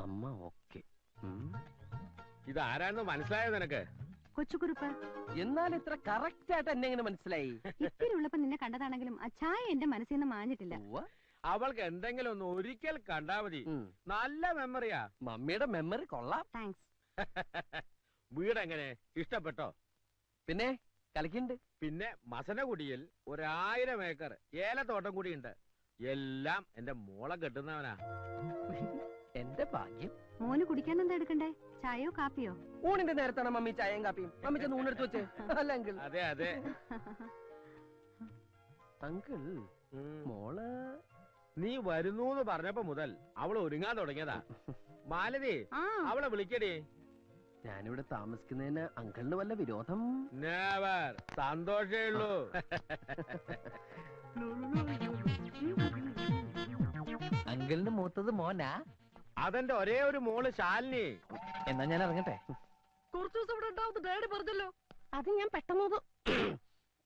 അമ്മ ഓക്കെ. ഇതാരാന്ന് മനസ്സിലായോ നിനക്ക്? കൊച്ചുകുറുപ്പ്. എന്നാൽ ഇത്ര കറക്റ്റ് ആയിട്ട് എന്നെ എങ്ങനെ മനസ്സിലായി? ഇത്തിരി ഉള്ളപ്പോ നിന്നെ കണ്ടതാണെങ്കിലും ആ ചായ എന്റെ മനസ്സിൽ നിന്ന് മാഞ്ഞിട്ടില്ല. അവൾക്ക് എന്തെങ്കിലും ഒന്ന് ഒരിക്കൽ കണ്ടാ മതി. നല്ല മെമ്മറിയാ. മമ്മിയുടെ മെമ്മറി കൊള്ളാം. താങ്ക്സ്. വീട് എങ്ങനെ ഇഷ്ടപ്പെട്ടോ? പിന്നെ കളിക്കുന്നുണ്ട്. പിന്നെ മസനകുടിയിൽ 1000 ഏക്കർ ഏലത്തോട്ടം കൂടിയുണ്ട്. എല്ലാം എന്റെ മോളെ കെട്ടുന്നവനാ. എന്റെ ഭാഗ്യം. മോന് കുടിക്കാൻ എന്താ എടുക്കണ്ടേ? ചായയോ കാപ്പിയോ? ഊണിന്റെ നേരത്താണ് മമ്മി ചായയും കാപ്പിയും. മമ്മി ചെന്ന് ഊണെടുത്ത് വെച്ചേ. അല്ല അങ്കിൾ. അതെ അതെ. അങ്കിൾ, മോള് നീ വരുന്നൂന്ന് പറഞ്ഞപ്പോ മുതൽ അവള് ഒരുങ്ങാൻ തുടങ്ങിയതാ. മാലതി, അവളെ വിളിക്കടി. ഞാനിവിടെ താമസിക്കുന്നതിന് അങ്കിളിന് വല്ല വിരോധം? നെവർ. സന്തോഷേ ഉള്ളൂ. അങ്കിളിന് മൂത്തത് മോനാ? അതെന്റെ ഒരേ ഒരു മോള് ശാലിനി. എന്നാ ഞാൻ ഇറങ്ങട്ടെ. കുറച്ചു ദിവസം ഇവിടെ ഉണ്ടാവും ഡാഡി പറഞ്ഞല്ലോ. അത് ഞാൻ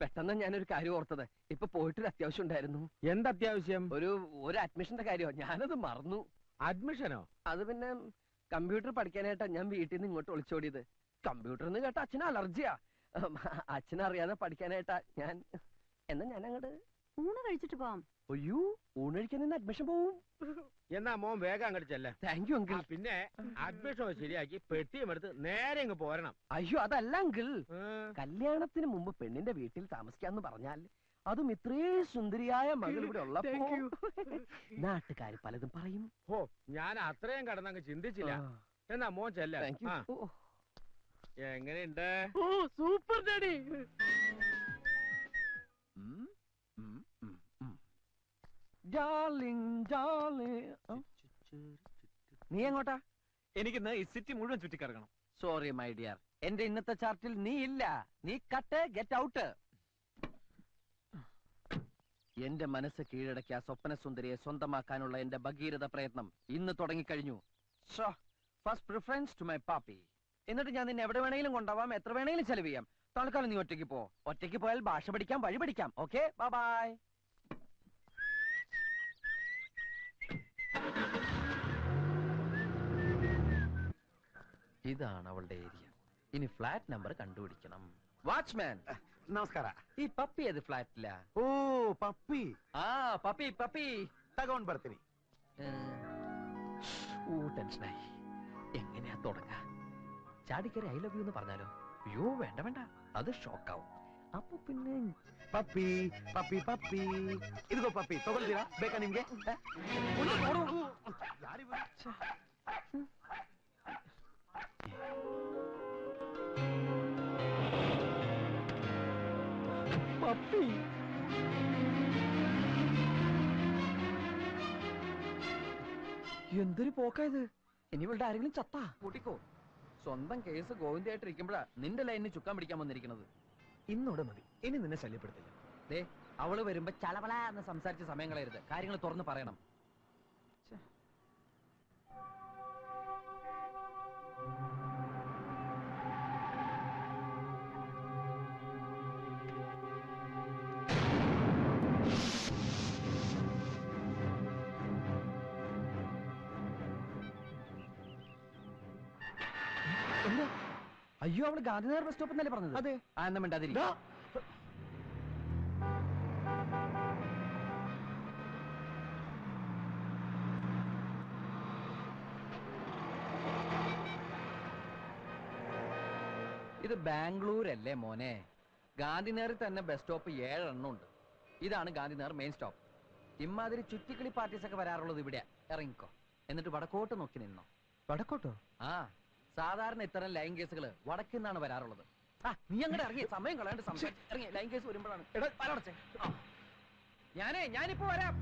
പെട്ടെന്ന് ഞാനൊരു കാര്യം ഓർത്തത്. ഇപ്പൊ പോയിട്ടൊരു അത്യാവശ്യം ഉണ്ടായിരുന്നു. എന്തത്യാവശ്യം? ഒരു അഡ്മിഷന്റെ കാര്യമോ, ഞാനത് മറന്നു. അഡ്മിഷനോ? അത് പിന്നെ കമ്പ്യൂട്ടർ പഠിക്കാനായിട്ടാ ഞാൻ വീട്ടിൽ നിന്ന് ഇങ്ങോട്ട് ഒളിച്ചോടിയത്. കമ്പ്യൂട്ടർ എന്ന് കേട്ട അച്ഛന് അലർജിയാ. അച്ഛനറിയാതെ പഠിക്കാനായിട്ടാ ഞാൻ. എന്നാ ഞാൻ അങ്ങോട്ട് ഊണ് കഴിച്ചിട്ട് പോവാം. അയ്യോ, ഊണ് കഴിക്കാൻ നിന്ന് അഡ്മിഷൻ പോവും. എന്നാ മോൻ വേഗം അങ്ങോട്ട് ചെല്ലേ. Thank you uncle. പിന്നെ അഡ്മിഷൻ ശരിയാക്കി പെട്ടിയും എടുത്ത് നേരെ ഇങ്ങ് പോരണം. അയ്യോ അതല്ല അങ്കിൾ, കല്യാണത്തിന് മുമ്പ് പെണ്ണിന്റെ വീട്ടിൽ താമസിക്കാന്ന് പറഞ്ഞാൽ അതും ഇത്രയും സുന്ദരിയായ മകൾ ഇവിടെ ഉള്ളപ്പോ നാട്ടുകാർ പലതും പറയും. ഓ, ഞാൻ അത്രയും കടന്നങ്ങ് ചിന്തിച്ചില്ല. എന്നാ മോൻ ചെല്ല. എങ്ങനെയുണ്ട്? Super daddy. നീ എങ്ങോട്ടാ? എനിക്കിന്ന് ഈ സിറ്റി മുഴുവൻ ചുറ്റിക്കറങ്ങണം. സോറി മൈ ഡിയർ, എന്റെ ഇന്നത്തെ ചാർട്ടിൽ നീ ഇല്ല. നീ കട്ട്, ഗെറ്റ് ഔട്ട്. എന്റെ മനസ്സ് കീഴടക്കിയ സ്വപ്ന സുന്ദരിയെ സ്വന്തമാക്കാനുള്ള എന്റെ ഭഗീരഥ പ്രയത്നം ഇന്ന് തുടങ്ങിക്കഴിഞ്ഞു. First preference to my Pappi. എന്നിട്ട് ഞാൻ നിന്നെ എവിടെ വേണമെങ്കിലും കൊണ്ടുപോവാം, എത്ര വേണമെങ്കിലും ചെലവ് ചെയ്യാം. തൽക്കാലം നീ ഒറ്റയ്ക്ക് പോ. ഒറ്റയ്ക്ക് പോയാൽ ഭാഷ പഠിക്കാം, വഴി പഠിക്കാം. Okay, bye bye. ഇതാണ് അവളുടെ ഏരിയ. ഇനി ഫ്ലാറ്റ് നമ്പർ കണ്ടുപിടിക്കണം. വാച്ച്മാൻ നമസ്കാര. ഈ പപ്പി ഏത് ഫ്ലാറ്റില? ഓ പപ്പി. പപ്പി തകോൺ ബർത്തിനി. ടെൻഷനായി. എങ്ങനെയാ തുടങ്ങ? ചാടിക്കറി ഐ ലവ് യു എന്ന് പറഞ്ഞാലോ? അയ്യോ വേണ്ട വേണ്ട, അത് ഷോക്കാവും. അപ്പൊ പിന്നെ പപ്പി പപ്പി പപ്പി ഇതുകോ പപ്പി ತಗೊಳ್ತೀರಾ ಬೇಕಾ ನಿಮ್ಗೆ? പപ്പി എന്തൊരു പോക്കായത്. ഇനി ഇവളുടെ ആരെങ്കിലും ചത്താ കൂട്ടിക്കോ. സ്വന്തം കേസ് ഗോവിന്ദയായിട്ടിരിക്കുമ്പോഴാ നിന്റെ ലൈനിന് ചുക്കാൻ പിടിക്കാൻ വന്നിരിക്കുന്നത്. ഇന്നോടെ മതി, ഇനി നിന്നെ ശല്യപ്പെടുത്തില്ല. ദേ, അവള് വരുമ്പോ ചളവള എന്ന് സംസാരിച്ച സമയം കളയരുത്. കാര്യങ്ങൾ തുറന്ന് പറയണം. അയ്യോ, അവള് ഗാന്ധിനഗർ ബസ് സ്റ്റോപ്പ് എന്നല്ലേ പറഞ്ഞത്? അതെ. എന്നാ മിണ്ടാതിരി. ഇത് ബാംഗ്ലൂരല്ലേ മോനെ? ഗാന്ധിനഗറിൽ തന്നെ ബസ് സ്റ്റോപ്പ് 7 എണ്ണം ഉണ്ട്. ഇതാണ് ഗാന്ധിനഗർ മെയിൻ സ്റ്റോപ്പ്. ഇമാതിരി ചുറ്റിക്കളി പാർട്ടീസ് ഒക്കെ വരാറുള്ളത് ഇവിടെ. ഇറങ്ങിക്കോ, എന്നിട്ട് വടക്കോട്ട് നോക്കി നിന്നോ. വടക്കോട്ടോ? സാധാരണ ഇത്തരം ലൈൻ കേസുകൾ വടക്കിൽ നിന്നാണ് വരാറുള്ളത്. നീ അങ്ങോട്ട് ഇറങ്ങി, സമയം കളയാണ്ട് ഇറങ്ങി. ലൈൻ കേസ് വരുമ്പോഴാണ്. ഞാനിപ്പോ വരാം.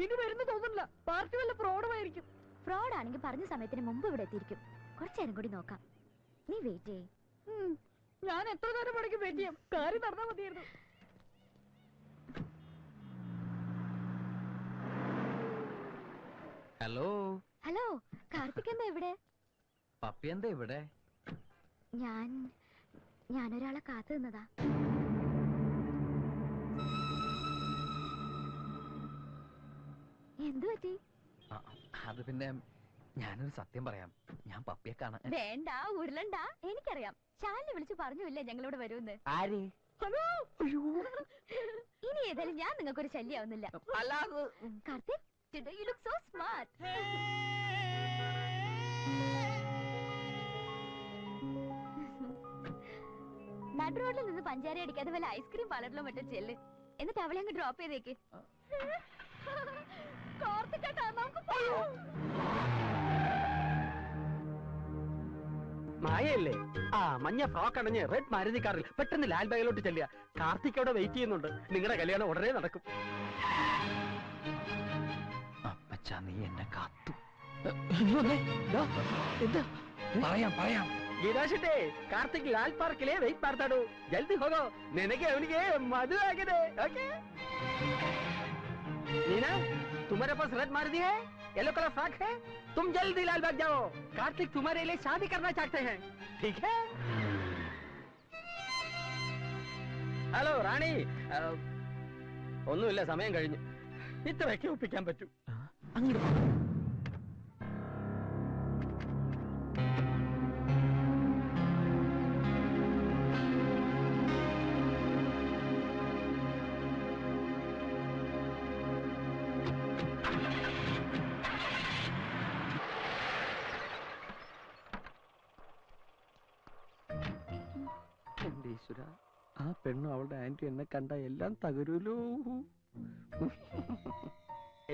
ഇനി വരുന്ന തോന്നുന്നില്ല. പാർട്ടി വല്ല ഫ്രോഡുമായിരിക്കും. ഫ്രോഡ് ആണെങ്കിൽ പറഞ്ഞ സമയത്തിന് മുമ്പ് ഇവിടെ എത്തിയിരിക്കും. കുറച്ചേരം കൂടി നോക്കാം. നീ വെയിറ്റ് ചെയ്യേ. ഞാൻ എത്ര നേരം പണിക്ക് വെയിറ്റ് ചെയ്യാം. കാര്യം നടന്നാൽ മതിയായിരുന്നു. ഹലോ ഹലോ, കാർത്തിക് എന്താ ഇവിടെ? പപ്പി എന്താ ഇവിടെ? ഞാനൊരാളെ കാത്തു നിന്നതാ. എന്തു പറ്റി? അത് പിന്നെ ഞാനൊരു സത്യം പറയാം, ഞാൻ പപ്പിയെ കാണാൻ. വേണ്ട, ഉരുളണ്ട. എനിക്കറിയാം, ശാലിനെ വിളിച്ചു പറഞ്ഞില്ലേ ഞങ്ങളിവിടെ വരുമെന്ന്. ആര്? ഇനി ഏതായാലും ഞാൻ നിങ്ങൾക്കൊരു ശല്യാവുന്നില്ല. അല്ലാതെ Karthik, today you look so smart. നടു റോഡിൽ നിന്ന് പഞ്ചാര അടിക്കാതെ വല്ല ഐസ്ക്രീം പാർലറിലോ മറ്റോ ചെല്ല്, എന്നിട്ട് അവളെ അങ്ങ് ഡ്രോപ്പ് ചെയ്തേക്ക്. കാർത്തികേട്ടാ, നമുക്ക് പോകാം. മായയല്ലേ? ആ മഞ്ഞ ഫ്രോക്ക് അണഞ്ഞ് റെഡ് മാരുതി കാറിൽ പെട്ടെന്ന് ലാൽ ബാഗിലോട്ട് ചെല്ലുക. കാർത്തിക് അവിടെ വെയിറ്റ് ചെയ്യുന്നുണ്ട്. നിങ്ങളുടെ കല്യാണം ഉടനെ നടക്കും. അപ്പച്ചാ, നീ എന്നെ കാത്തു. എന്താ? പറയാം. ഗീതാശിട്ടേ, കാർത്തിക് ലാൽ പാർക്കിലെ വെയിറ്റ് ಮಾಡ್ತಾಡು. ജൽദി ಹೋಗೋ, നിനക്ക് അവനിಗೆ മധു ആಗಿದೆ. ഓക്കേ नीना, तुम्हारे पास रेड मारुति है, येलो कलर फ्रॉक है, तुम जल्दी लाल बाग जाओ. कार्तिक तुम्हारे लिए शादी करना चाहते हैं, ठीक है? ഹലോ റാണി, ഒന്നുമില്ല, സമയം കഴിഞ്ഞു. ഇത്രയൊക്കെ ഒപ്പിക്കാൻ പറ്റൂ. അങ്ങോട്ട് ഈശ്വര, ആ പെണ്ണും അവളുടെ ആന്റി എന്നെ കണ്ട എല്ലാം തകരൂലോ.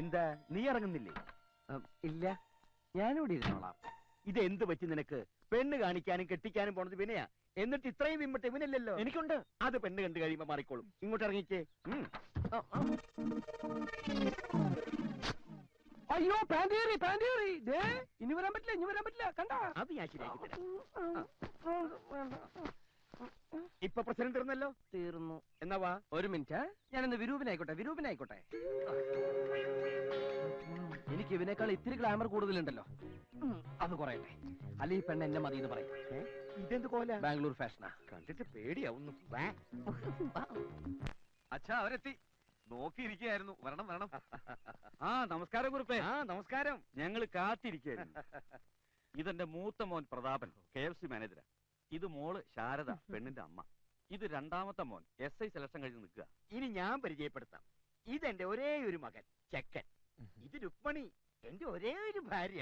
എന്താ നീ ഇറങ്ങുന്നില്ലേ? ഇല്ല, ഞാനിവിടെ ഇരുന്നോളാം. ഇത് എന്ത് പറ്റി നിനക്ക്? പെണ്ണ് കാണിക്കാനും കെട്ടിക്കാനും പോണത് വിനയാ, എന്നിട്ട് ഇത്രയും വിമ്മട്ട് ഇവനല്ലല്ലോ. എനിക്കുണ്ട്. അത് പെണ്ണ് കണ്ടു കഴിയുമ്പോ മാറിക്കോളും. ഇങ്ങോട്ട് ഇറങ്ങിക്കേ. അയ്യോ, പാൻറ്റേറി. ഇനി വരാൻ പറ്റില്ല. കണ്ട, അത് ഞാൻ ശരിയാക്കി തരാം. ഇപ്പൊ പ്രശ്നം തീർന്നല്ലോ. തീർന്നു. എന്നാ വാ. ഒരു മിനിറ്റ്, ഞാനിന്ന് വിരൂപനായിക്കോട്ടെ. എനിക്ക് ഇവനേക്കാൾ ഇത്തിരി ഗ്ലാമർ കൂടുതലുണ്ടല്ലോ, അത് കുറയട്ടെ. അല്ലെ ഈ പെണ്ണ് എന്നെ മതി എന്ന് പറയും. ഇതെന്ത് കോല? ബാംഗ്ലൂർ ഫാഷനാ. കണ്ടിട്ട് പേടിയാവുന്നു. അച്ഛാ, അവരെത്തി. നോക്കിയിരിക്കുകയായിരുന്നു. വരണം. ആ നമസ്കാരം കുറുപ്പേ. ആ നമസ്കാരം. ഞങ്ങൾ കാത്തിരിക്കുകയായിരുന്നു. ഇതെന്റെ മൂത്ത മോൻ പ്രതാപൻ, KFC മാനേജരാ. ഇത് മോള് ശാരദ, പെണ്ണിന്റെ അമ്മ. ഇത് രണ്ടാമത്തെ മോൻ, SI സെലക്ഷൻ കഴിഞ്ഞ് നിൽക്കുക. ഇനി ഞാൻ പരിചയപ്പെടുത്താം. ഇതെന്റെ ഒരേ ഒരു മകൻ ചെക്കൻ. ഇത് രുക്മണി, എന്റെ ഒരേ ഒരു ഭാര്യ.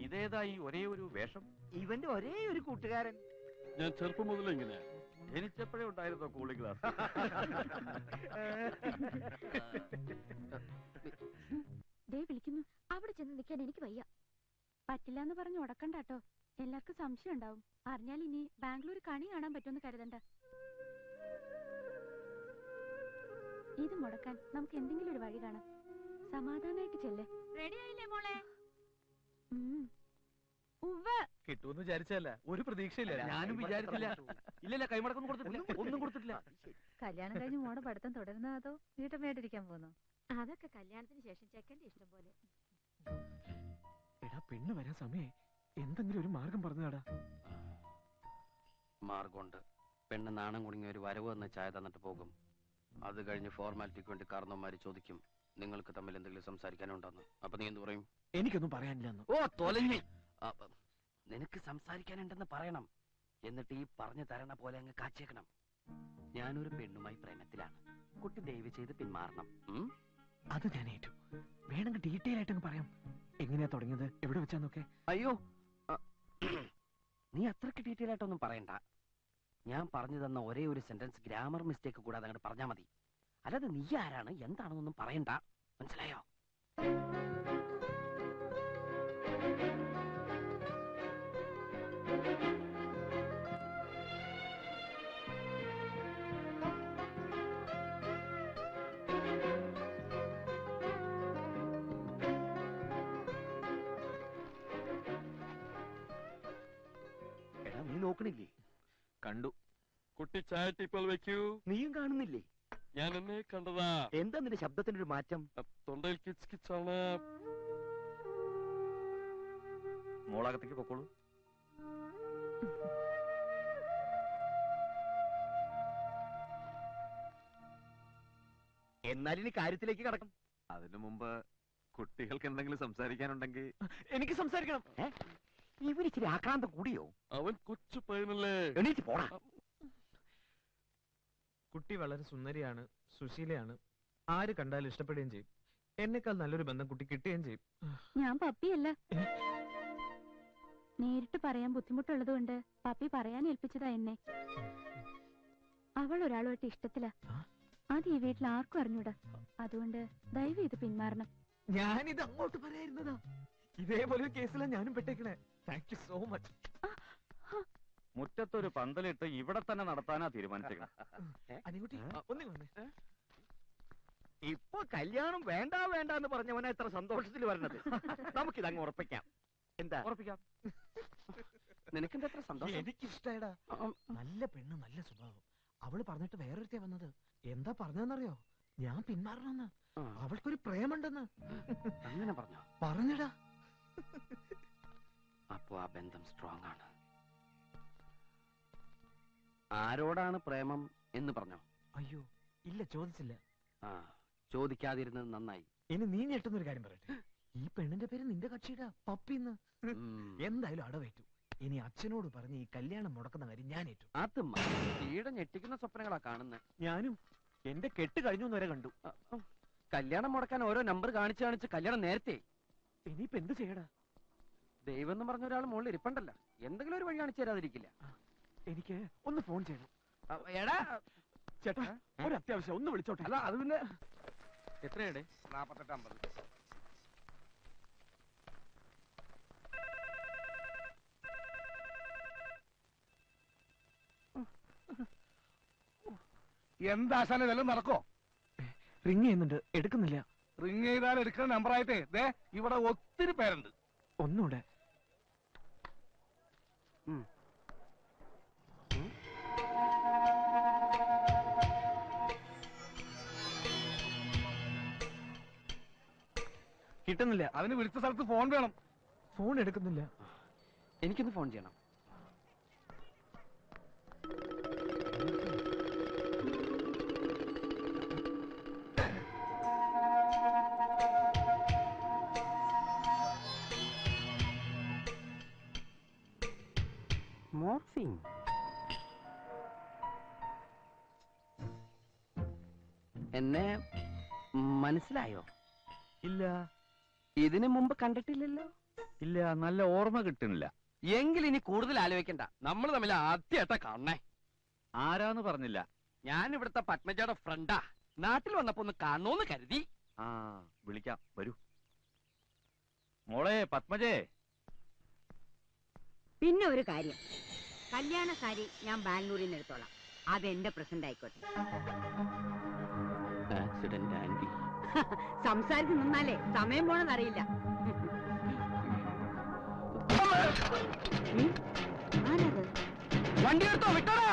ഇതേതാ ഈ ഒരേ ഒരു വേഷം? ഇവന്റെ ഒരേ ഒരു കൂട്ടുകാരൻ. ഞാൻ ചെറുപ്പം മുതലേ ഇങ്ങനെ ജനിച്ചപ്പോഴേ ഉണ്ടായിരുന്നോ കൂളിംഗ് ഗ്ലാസ്? ദേ വിളിക്കുന്നു. അവിടെ ചെന്ന് നിൽക്കാൻ എനിക്ക് വയ്യ. പറ്റില്ല എന്ന് പറഞ്ഞ് ഉടക്കണ്ടാട്ടോ, എല്ലാവർക്കും സംശയം ഉണ്ടാവും. അറിഞ്ഞാൽ ഇനി ബാംഗ്ലൂർ കണി കാണാൻ പറ്റുമെന്ന് കരുതണ്ട. ഇത് മുടക്കാൻ നമുക്ക് എന്തെങ്കിലും ഒരു വഴി കാണാം. സമാധാനായിട്ട് ചെല്ലേ. റെഡി ആയില്ലേ മോളെ? കിട്ടുമെന്ന് വിചാരിച്ചല്ല, ഒരു പ്രതീക്ഷയില്ല. ഞാനും വിചാരിച്ചില്ല. ഇല്ലല്ല, കൈമടക്കൊന്നും കൊടുത്തിട്ടില്ല, ഒന്നും കൊടുത്തിട്ടില്ല. കല്യാണം കഴിഞ്ഞ് മോടെ പഠിത്തം തുടരുന്നോ അതോ വീട്ടമ്മയായിട്ടിരിക്കാൻ പോകുന്നു? അതൊക്കെ കല്യാണത്തിന് ശേഷം ചെക്കന്റെ ഇഷ്ടം പോലെ. എടാ, പെണ്ണ് വരാൻ സമയേ, എന്തെങ്കിലും ഒരു മാർഗം പറഞ്ഞാടാ. മാർഗമുണ്ട്. പെണ്ണ് നാണം കുടുങ്ങിയ ഒരു വരവ് എന്ന ചായ തന്നിട്ട് പോകും. അത് കഴിഞ്ഞ് ഫോർമാലിറ്റിക്ക് വേണ്ടി കാരണവന്മാര് ചോദിക്കും, നിങ്ങൾക്ക് തമ്മിൽ എന്തെങ്കിലും സംസാരിക്കാനുണ്ടെന്ന്. അപ്പൊ നീ എന്ത് പറയും? എനിക്കൊന്നും പറയാനില്ലെന്ന്. ഓ തൊലഞ്ഞി, നിനക്ക് സംസാരിക്കാനുണ്ടെന്ന് പറയണം. എന്നിട്ട് ഈ പറഞ്ഞു തരണ പോലെ അങ്ങ് കാച്ചേക്കണം. ഞാനൊരു പെണ്ണുമായി പ്രേമത്തിലാണ്. കുട്ടി ദയവ് ചെയ്ത് പിന്മാറണം. അത് ഞാൻ ഏറ്റു. വേണമെങ്കിൽ ഡീറ്റെയിൽ ആയിട്ടങ്ങ് പറയാം. എങ്ങനെയാ തുടങ്ങിയത്, എവിടെ വെച്ചാന്നൊക്കെ. അയ്യോ, നീ അത്രക്ക് ഡീറ്റെയിൽ ആയിട്ടൊന്നും പറയണ്ട. ഞാൻ പറഞ്ഞു തന്ന ഒരേ ഒരു സെന്റൻസ് ഗ്രാമർ മിസ്റ്റേക്ക് കൂടാതെ അങ്ങോട്ട് പറഞ്ഞാൽ മതി. അല്ലാതെ നീ ആരാണ് എന്താണെന്നൊന്നും പറയണ്ട, മനസ്സിലായോ? എടാ, നീ നോക്കണില്ലേ? കണ്ടു. കുട്ടി ചായ ടീപ്പോൾ വെക്കൂ. നീയും കാണുന്നില്ലേ? ഞാൻ എന്നെ കണ്ടതാ. എന്താ നിന്റെ ശബ്ദത്തിനൊരു മാറ്റം? തൊണ്ടയിൽ കിച്ച് കിച്ചാണ്. മോളകത്തേക്ക് പൊക്കോളൂ. എന്നാലിനി കാര്യത്തിലേക്ക് കടക്കും. അതിനു മുമ്പ് കുട്ടികൾക്ക് എന്തെങ്കിലും സംസാരിക്കാനുണ്ടെങ്കിൽ എനിക്ക് സംസാരിക്കണം. ഇവരിച്ചിരി ആക്രാന്തം കൂടിയോ? അവൻ കൊച്ചു പയ്യനല്ലേ. എണീറ്റ് പോടാ. കുട്ടി വളരെ സുന്ദരിയാണ്, സുശീലയാണ്. ആര് കണ്ടാലും ഇഷ്ടപ്പെടുകയും ചെയ്യും. എന്നെക്കാൾ നല്ലൊരു ബന്ധം കുട്ടി കിട്ടുകയും ചെയ്യും. ഞാൻ പപ്പിയല്ല. നേരിട്ട് പറയാൻ ബുദ്ധിമുട്ടുള്ളത് കൊണ്ട് പപ്പി പറയാൻ ഏൽപ്പിച്ചതാ എന്നെ. അവൾ ഒരാളുമായിട്ട് ഇഷ്ടത്തില. അത് ഈ വീട്ടിൽ ആർക്കും അറിഞ്ഞൂടാ. അതുകൊണ്ട് ദയവ് ഇത് പിന്മാറണം. ഞാനിത് അങ്ങോട്ട് പറയായിരുന്നതാ. ഇതേപോലെ ഒരു കേസിലാണ് ഞാനും പെട്ടേക്കണേ. Thank you so much. മുറ്റത്തൊരു പന്തലിട്ട് ഇവിടെ തന്നെ നടത്താനാ തീരുമാനിച്ചേക്കണം. അനികുട്ടി ഒന്നേ വന്നേ. ഇപ്പൊ കല്യാണം വേണ്ട വേണ്ട എന്ന് പറഞ്ഞവനാ ഇത്ര സന്തോഷത്തിൽ വരണത്. നമുക്കിതങ്ങ് ഉറപ്പിക്കാം. എന്താ? ഉറപ്പിക്കാം. നിനക്കെന്താ എത്ര സന്തോഷം? എനിക്കിഷ്ടായടാ. നല്ല പെണ്ണ്, നല്ല സ്വഭാവം. അവള് പറഞ്ഞിട്ട് വേറൊരുത്തേ വന്നത്. എന്താ പറഞ്ഞെന്നറിയോ? ഞാൻ പിന്മാറണമെന്ന്. അവൾക്കൊരു പ്രേമുണ്ടെന്ന്. അങ്ങനെ പറഞ്ഞോ? പറഞ്ഞടാ. അപ്പോ ആ ബന്ധം സ്ട്രോങ് ആണ്. ആരോടാണ് പ്രേമം എന്ന് പറഞ്ഞോ? അയ്യോ ഇല്ല, ചോദിച്ചില്ല. ആ, ചോദിക്കാതിരുന്നത് നന്നായി. ഇനി നീ ഞെട്ടുന്നൊരു കാര്യം പറയട്ടെ. ഈ പെണ്ണിന്റെ പേര് നിന്റെ കക്ഷിയുടെ പപ്പിന്ന്. എന്തായാലും അടവേറ്റു. ഇനി അച്ഛനോട് പറഞ്ഞ് ഈ കല്യാണം മുടക്കുന്ന കാര്യം ഞാൻ ഏറ്റു. അത് ഈടെ ഞെട്ടിക്കുന്ന സ്വപ്നങ്ങളാ കാണുന്നത്. ഞാനും എന്റെ കെട്ട് കഴിഞ്ഞു വരെ കണ്ടു. കല്യാണം മുടക്കാൻ ഓരോ നമ്പർ കാണിച്ച് കാണിച്ച് കല്യാണം നേരത്തെ. ഇനിയിപ്പോ എന്ത് ചെയ്യടാ? ദൈവം എന്ന് പറഞ്ഞ ഒരാൾ മുകളിൽ ഇരിപ്പണ്ടല്ല. എന്തെങ്കിലും ഒരു വഴി കാണിച്ചു തരാതിരിക്കില്ല. എനിക്ക് ഒന്ന് ഫോൺ ചെയ്യണം. എടാ ചേട്ടാ, ഒരു അത്യാവശ്യം ഒന്ന് വിളിച്ചോട്ടെ. അല്ല അത് പിന്നെ എത്രയുടെ? 4850. എന്താശാന ഇതെല്ലാം നടക്കോ? റിങ് ചെയ്യുന്നുണ്ട്, എടുക്കുന്നില്ല. റിങ് ചെയ്താൽ എടുക്കുന്ന നമ്പറായിട്ടേ ദേ ഇവിടെ ഒത്തിരി പേരുണ്ട്. ഒന്നൂടെ. കിട്ടുന്നില്ല. അതിന് വിളിച്ച സ്ഥലത്ത് ഫോൺ വേണം. ഫോൺ എടുക്കുന്നില്ല. എനിക്കൊന്ന് ഫോൺ ചെയ്യണം. മോർഫിൻ. എന്നെ മനസ്സിലായോ? ഇല്ല. ഇതിനു മുമ്പ് കണ്ടിട്ടില്ലല്ലോ? ഇല്ല, നല്ല ഓർമ്മ കിട്ടുന്നില്ല. എങ്കിൽ ഇനി കൂടുതൽ ആലോചിക്കണ്ട. നമ്മൾ തമ്മിൽ ആദ്യമായിട്ടാ കാണണേ. ആരാന്ന് പറഞ്ഞില്ല. ഞാൻ ഇവിടുത്തെ പത്മജയുടെ ഫ്രണ്ടാ. നാട്ടിൽ വന്നപ്പോ ഒന്ന് കാണണോന്ന് കരുതി. ആ, വിളിക്കാം, വരൂ. മോളെ പത്മജേ. പിന്നെ ഒരു കാര്യം, കല്യാണ സാരി ഞാൻ ബാംഗ്ലൂരിൽ നിന്ന് എടുത്തോളാം. അതെന്റെ പ്രസന്റ് ആയിക്കോട്ടെ. Accident aunty. സംസാരിച്ച് നിന്നാലേ സമയം പോണെന്നറിയില്ല. ആരത്? വണ്ടി എടുത്തോ, വിട്ടോടാ.